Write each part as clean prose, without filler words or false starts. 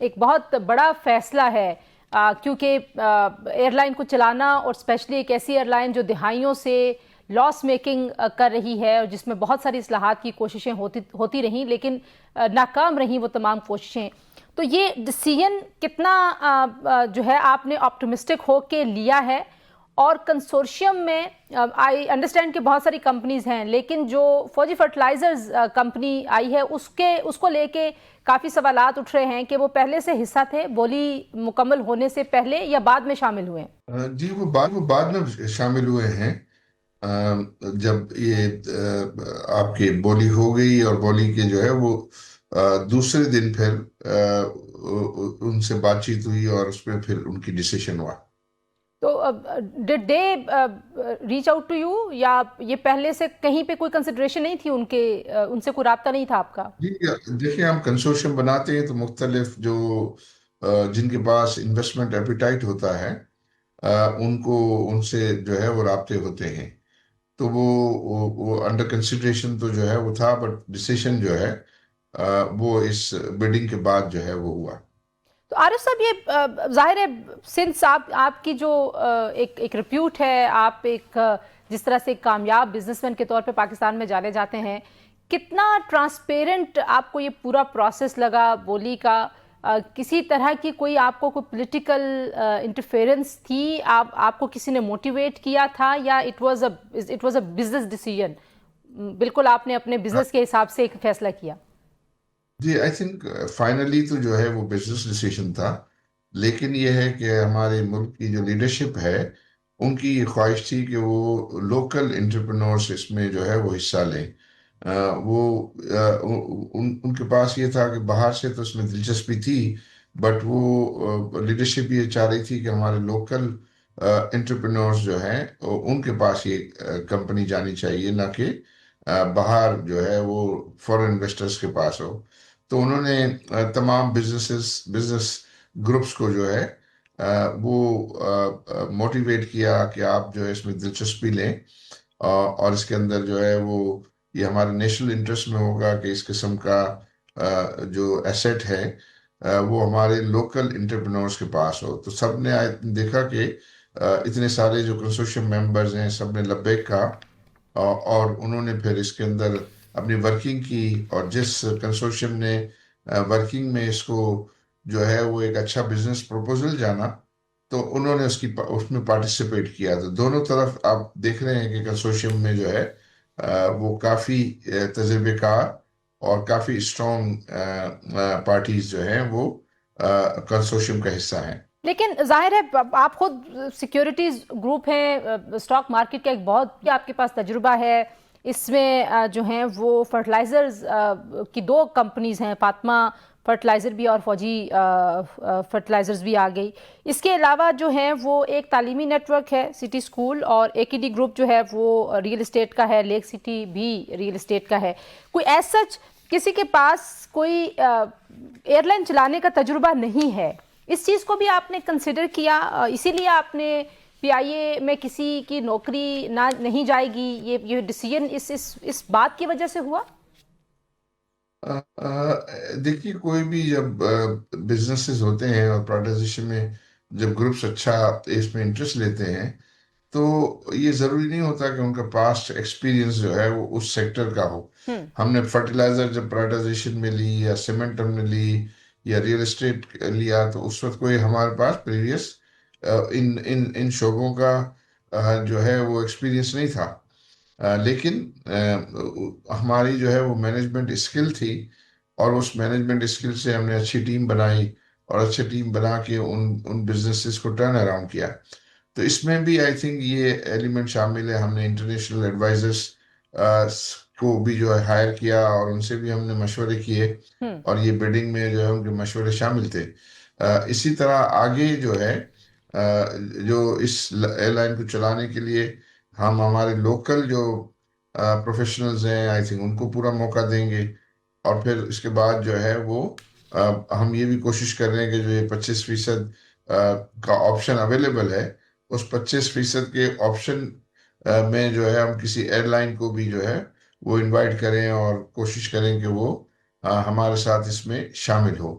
ایک بہت بڑا فیصلہ ہے، کیونکہ ایئر لائن کو چلانا، اور اسپیشلی ایک ایسی ایئر لائن جو دہائیوں سے لاس میکنگ کر رہی ہے، اور جس میں بہت ساری اصلاحات کی کوششیں ہوتی رہیں، لیکن ناکام رہیں وہ تمام کوششیں. تو یہ ڈسیژن کتنا جو ہے آپ نے آپٹمسٹک ہو کے لیا ہے؟ اور کنسورشیم میں آئی انڈرسٹینڈ کہ بہت ساری کمپنیز ہیں، لیکن جو فوجی فرٹیلائزرز کمپنی آئی ہے اس کو لے کے کافی سوالات اٹھ رہے ہیں کہ وہ پہلے سے حصہ تھے بولی مکمل ہونے سے پہلے، یا بعد میں شامل ہوئے ہیں؟ جی، وہ بعد میں شامل ہوئے ہیں. جب یہ آپ کی بولی ہو گئی، اور بولی کے جو ہے وہ دوسرے دن پھر ان سے بات چیت ہوئی، اور اس میں پھر ان کی ڈیسیشن ہوا. تو did they reach out to you, یا یہ پہلے سے کہیں پہ کوئی کنسیڈریشن نہیں تھی ان سے کوئی رابطہ نہیں تھا آپ کا؟ جی، دیکھیں، ہم کنسورشیم بناتے ہیں تو مختلف جو جن کے پاس انویسٹمنٹ ایپیٹائٹ ہوتا ہے، ان سے جو ہے وہ رابطے ہوتے ہیں. تو وہ انڈر کنسیڈریشن تو جو ہے وہ تھا، بٹ ڈیسیشن جو ہے وہ اس بڈنگ کے بعد جو ہے وہ ہوا. تو عارف صاحب، یہ ظاہر ہے سنس آپ کی جو ایک ریپیوٹ ہے، آپ ایک جس طرح سے ایک کامیاب بزنس مین کے طور پہ پاکستان میں جانے جاتے ہیں، کتنا ٹرانسپیرنٹ آپ کو یہ پورا پروسیس لگا بولی کا؟ کسی طرح کی آپ کو کوئی پولیٹیکل انٹرفیئرنس تھی؟ آپ کو کسی نے موٹیویٹ کیا تھا، یا it was a business decision, بالکل آپ نے اپنے بزنس کے حساب سے ایک فیصلہ کیا؟ جی، آئی تھنک فائنلی تو جو ہے وہ بزنس ڈیسیشن تھا. لیکن یہ ہے کہ ہمارے ملک کی جو لیڈرشپ ہے، ان کی یہ خواہش تھی کہ وہ لوکل انٹرپرنورس اس میں جو ہے وہ حصہ لیں. وہ ان کے پاس یہ تھا کہ باہر سے تو اس میں دلچسپی تھی، بٹ وہ لیڈرشپ یہ چاہ رہی تھی کہ ہمارے لوکل انٹرپرنورس جو ہیں ان کے پاس یہ کمپنی جانی چاہیے، نہ کہ باہر جو ہے وہ فورن انویسٹرز کے پاس ہو. تو انہوں نے تمام بزنس گروپس کو جو ہے وہ موٹیویٹ کیا کہ آپ جو ہے اس میں دلچسپی لیں، اور اس کے اندر جو ہے وہ یہ ہمارے نیشنل انٹرسٹ میں ہوگا کہ اس قسم کا جو ایسیٹ ہے وہ ہمارے لوکل انٹرپرنورس کے پاس ہو. تو سب نے دیکھا کہ اتنے سارے جو کنسورشیم ممبرز ہیں، سب نے لبیک کہا، اور انہوں نے پھر اس کے اندر اپنی ورکنگ کی. اور جس کنسورشیم نے ورکنگ میں اس کو جو ہے وہ ایک اچھا بزنس پروپوزل جانا، تو انہوں نے اس میں پارٹیسپیٹ کیا. تو دونوں طرف آپ دیکھ رہے ہیں کہ کنسورشیم میں جو ہے وہ کافی تجربے کار اور کافی اسٹرانگ پارٹیز جو ہیں وہ کنسورشیم کا حصہ ہیں. لیکن ظاہر ہے آپ خود سیکیورٹیز گروپ ہیں، اسٹاک مارکیٹ کا ایک بہت آپ کے پاس تجربہ ہے. اس میں جو ہیں وہ فرٹیلائزرز کی دو کمپنیز ہیں، فاطمہ فرٹیلائزر بھی اور فوجی فرٹیلائزرز بھی آ گئی. اس کے علاوہ جو ہیں وہ ایک تعلیمی نیٹ ورک ہے، سٹی اسکول، اور اے کی ڈی گروپ جو ہے وہ ریئل اسٹیٹ کا ہے، لیک سٹی بھی ریئل اسٹیٹ کا ہے. کوئی ایز سچ کسی کے پاس کوئی ایئر لائن چلانے کا تجربہ نہیں ہے. اس چیز کو بھی آپ نے کنسیڈر کیا؟ اسی لیے آپ نے پی آئی اے میں کسی کی نوکری نہیں جائے گی، یہ ڈیسیژن اس بات کی وجہ سے ہوا؟ دیکھیے، کوئی بھی جب بزنسز ہوتے ہیں اور پرائیویٹائزیشن میں جب گروپس اچھا اس میں انٹرسٹ لیتے ہیں، تو یہ ضروری نہیں ہوتا کہ ان کا پاسٹ ایکسپیرینس جو ہے وہ اس سیکٹر کا ہو. ہم نے فرٹیلائزر جب پرائیویٹائزیشن میں لی، یا سیمنٹ ہم نے لی، یا ریئل اسٹیٹ لیا، تو اس وقت کوئی ہمارے پاس پریویس ان شعبوں کا جو ہے وہ ایکسپیرینس نہیں تھا. لیکن ہماری جو ہے وہ مینجمنٹ اسکل تھی، اور اس مینجمنٹ اسکل سے ہم نے اچھی ٹیم بنائی، اور اچھی ٹیم بنا کے ان بزنسز کو ٹرن اراؤنڈ کیا. تو اس میں بھی آئی تھنک یہ ایلیمنٹ شامل ہے. ہم نے انٹرنیشنل ایڈوائزرس کو بھی جو ہے ہائر کیا، اور ان سے بھی ہم نے مشورے کیے، اور یہ بیڈنگ میں جو ہے ان کے مشورے شامل تھے. اسی طرح آگے جو ہے جو اس ایئر لائن کو چلانے کے لیے ہم ہمارے لوکل جو پروفیشنلز ہیں، آئی تھنک ان کو پورا موقع دیں گے. اور پھر اس کے بعد جو ہے وہ ہم یہ بھی کوشش کر رہے ہیں کہ جو یہ 25% کا آپشن اویلیبل ہے، اس 25% کے آپشن میں جو ہے ہم کسی ایئر لائن کو بھی جو ہے وہ انوائٹ کریں، اور کوشش کریں کہ وہ ہمارے ساتھ اس میں شامل ہو.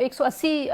180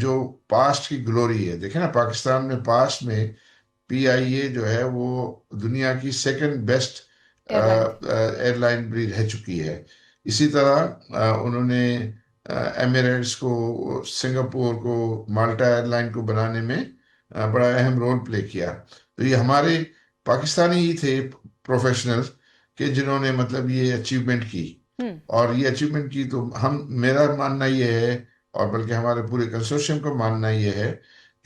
جو پاسٹ کی گلوری ہے، دیکھیں نا پاکستان میں پاسٹ میں پی آئی اے جو ہے وہ دنیا کی سیکنڈ بیسٹ ایئر لائن تھی. ایئر لائن بھی رہ چکی ہے. اسی طرح انہوں نے ایمریٹس کو، سنگاپور کو، مالٹا ایئر لائن کو بنانے میں بڑا اہم رول پلے کیا. تو یہ ہمارے پاکستانی ہی تھے پروفیشنل کہ جنہوں نے مطلب یہ اچیومنٹ کی. ہم اور یہ اچیومنٹ کی تو میرا ماننا یہ ہے، اور بلکہ ہمارے پورے کنسورشیم کا ماننا یہ ہے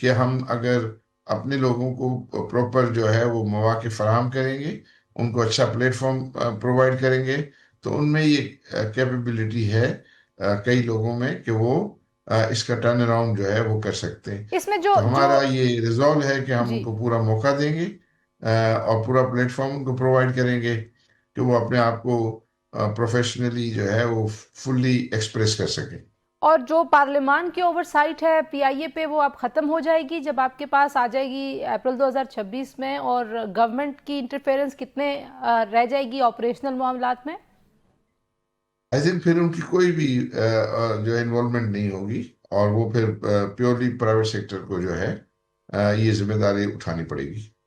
کہ ہم اگر اپنے لوگوں کو پراپر جو ہے وہ مواقع فراہم کریں گے، ان کو اچھا پلیٹ فارم پرووائڈ کریں گے، تو ان میں یہ کیپیبلٹی ہے کئی لوگوں میں کہ وہ اس کا ٹرن اراؤنڈ جو ہے وہ کر سکتے ہیں. اس میں جو تو جو ہمارا یہ ریزولو ہے کہ ہم ان جی کو پورا موقع دیں گے اور پورا پلیٹ فارم ان کو پرووائڈ کریں گے کہ وہ اپنے آپ کو پروفیشنلی جو ہے وہ فلی ایکسپریس کر سکیں. اور جو پارلیمان کی اوور سائٹ ہے پی آئی اے پہ وہ اب ختم ہو جائے گی جب آپ کے پاس آ جائے گی اپریل 2026 میں، اور گورنمنٹ کی انٹرفیرنس کتنے رہ جائے گی آپریشنل معاملات میں؟ آئی تھنک پھر ان کی کوئی بھی جو ہے انوالومنٹ نہیں ہوگی، اور وہ پھر پیورلی پرائیویٹ سیکٹر کو جو ہے یہ ذمہ داری اٹھانی پڑے گی.